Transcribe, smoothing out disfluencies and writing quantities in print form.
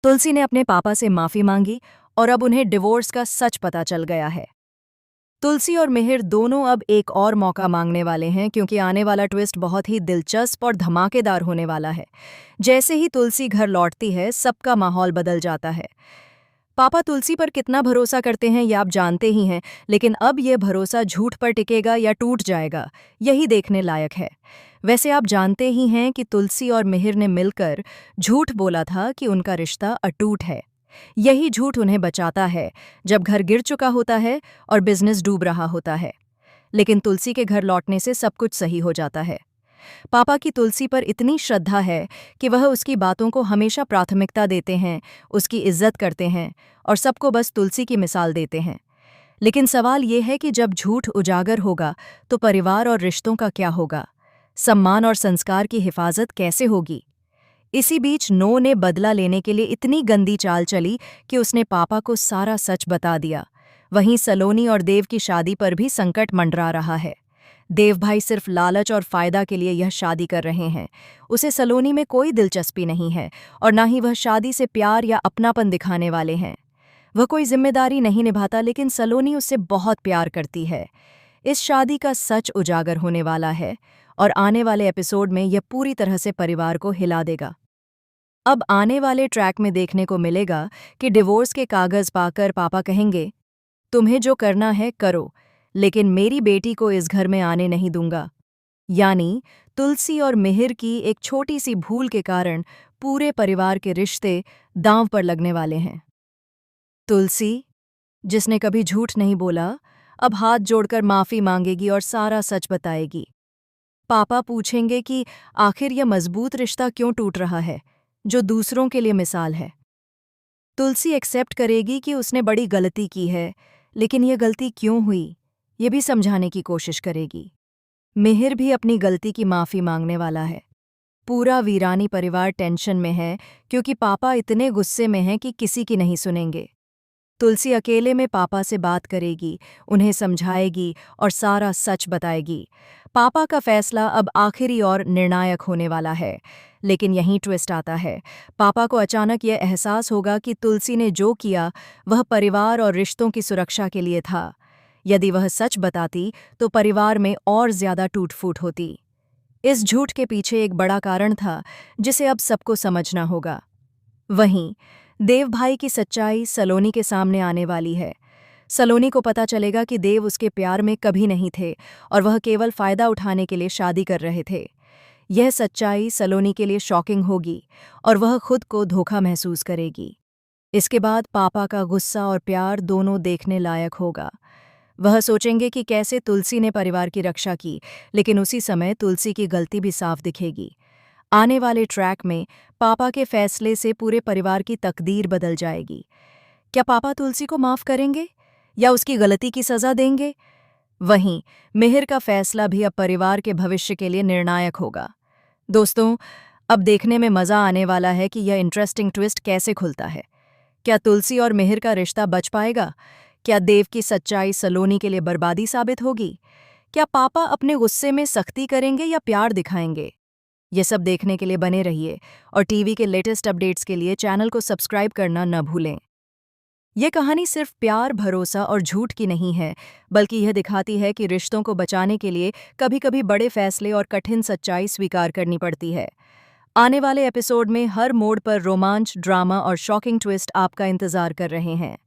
तुलसी ने अपने पापा से माफी मांगी और अब उन्हें डिवोर्स का सच पता चल गया है। तुलसी और मिहिर दोनों अब एक और मौका मांगने वाले हैं क्योंकि आने वाला ट्विस्ट बहुत ही दिलचस्प और धमाकेदार होने वाला है। जैसे ही तुलसी घर लौटती है, सबका माहौल बदल जाता है। पापा तुलसी पर कितना भरोसा करते हैं ये आप जानते ही हैं, लेकिन अब यह भरोसा झूठ पर टिकेगा या टूट जाएगा, यही देखने लायक है। वैसे आप जानते ही हैं कि तुलसी और मिहिर ने मिलकर झूठ बोला था कि उनका रिश्ता अटूट है। यही झूठ उन्हें बचाता है जब घर गिर चुका होता है और बिजनेस डूब रहा होता है। लेकिन तुलसी के घर लौटने से सब कुछ सही हो जाता है। पापा की तुलसी पर इतनी श्रद्धा है कि वह उसकी बातों को हमेशा प्राथमिकता देते हैं, उसकी इज्जत करते हैं और सबको बस तुलसी की मिसाल देते हैं। लेकिन सवाल ये है कि जब झूठ उजागर होगा तो परिवार और रिश्तों का क्या होगा? सम्मान और संस्कार की हिफाजत कैसे होगी? इसी बीच नो ने बदला लेने के लिए इतनी गंदी चाल चली कि उसने पापा को सारा सच बता दिया। वहीं सलोनी और देव की शादी पर भी संकट मंडरा रहा है। देव भाई सिर्फ लालच और फायदा के लिए यह शादी कर रहे हैं। उसे सलोनी में कोई दिलचस्पी नहीं है और ना ही वह शादी से प्यार या अपनापन दिखाने वाले हैं। वह कोई जिम्मेदारी नहीं निभाता, लेकिन सलोनी उससे बहुत प्यार करती है। इस शादी का सच उजागर होने वाला है और आने वाले एपिसोड में यह पूरी तरह से परिवार को हिला देगा। अब आने वाले ट्रैक में देखने को मिलेगा कि डिवोर्स के कागज पाकर पापा कहेंगे, तुम्हें जो करना है करो, लेकिन मेरी बेटी को इस घर में आने नहीं दूंगा। यानी तुलसी और मिहिर की एक छोटी सी भूल के कारण पूरे परिवार के रिश्ते दांव पर लगने वाले हैं। तुलसी, जिसने कभी झूठ नहीं बोला, अब हाथ जोड़कर माफी मांगेगी और सारा सच बताएगी। पापा पूछेंगे कि आखिर यह मजबूत रिश्ता क्यों टूट रहा है, जो दूसरों के लिए मिसाल है। तुलसी एक्सेप्ट करेगी कि उसने बड़ी गलती की है, लेकिन यह गलती क्यों हुई, ये भी समझाने की कोशिश करेगी। मिहिर भी अपनी गलती की माफी मांगने वाला है। पूरा वीरानी परिवार टेंशन में है क्योंकि पापा इतने गुस्से में हैं कि किसी की नहीं सुनेंगे। तुलसी अकेले में पापा से बात करेगी, उन्हें समझाएगी और सारा सच बताएगी। पापा का फैसला अब आखिरी और निर्णायक होने वाला है। लेकिन यहीं ट्विस्ट आता है। पापा को अचानक यह एहसास होगा कि तुलसी ने जो किया वह परिवार और रिश्तों की सुरक्षा के लिए था। यदि वह सच बताती तो परिवार में और ज्यादा टूट-फूट होती। इस झूठ के पीछे एक बड़ा कारण था जिसे अब सबको समझना होगा। वहीं देव भाई की सच्चाई सलोनी के सामने आने वाली है। सलोनी को पता चलेगा कि देव उसके प्यार में कभी नहीं थे और वह केवल फायदा उठाने के लिए शादी कर रहे थे। यह सच्चाई सलोनी के लिए शॉकिंग होगी और वह खुद को धोखा महसूस करेगी। इसके बाद पापा का गुस्सा और प्यार दोनों देखने लायक होगा। वह सोचेंगे कि कैसे तुलसी ने परिवार की रक्षा की, लेकिन उसी समय तुलसी की गलती भी साफ दिखेगी। आने वाले ट्रैक में पापा के फैसले से पूरे परिवार की तकदीर बदल जाएगी। क्या पापा तुलसी को माफ करेंगे या उसकी गलती की सजा देंगे? वहीं मिहिर का फैसला भी अब परिवार के भविष्य के लिए निर्णायक होगा। दोस्तों, अब देखने में मजा आने वाला है कि यह इंटरेस्टिंग ट्विस्ट कैसे खुलता है। क्या तुलसी और मिहिर का रिश्ता बच पाएगा? क्या देव की सच्चाई सलोनी के लिए बर्बादी साबित होगी? क्या पापा अपने गुस्से में सख्ती करेंगे या प्यार दिखाएंगे? ये सब देखने के लिए बने रहिए और टीवी के लेटेस्ट अपडेट्स के लिए चैनल को सब्सक्राइब करना न भूलें। ये कहानी सिर्फ प्यार, भरोसा और झूठ की नहीं है, बल्कि यह दिखाती है कि रिश्तों को बचाने के लिए कभी-कभी बड़े फैसले और कठिन सच्चाई स्वीकार करनी पड़ती है। आने वाले एपिसोड में हर मोड़ पर रोमांच, ड्रामा और शॉकिंग ट्विस्ट आपका इंतजार कर रहे हैं।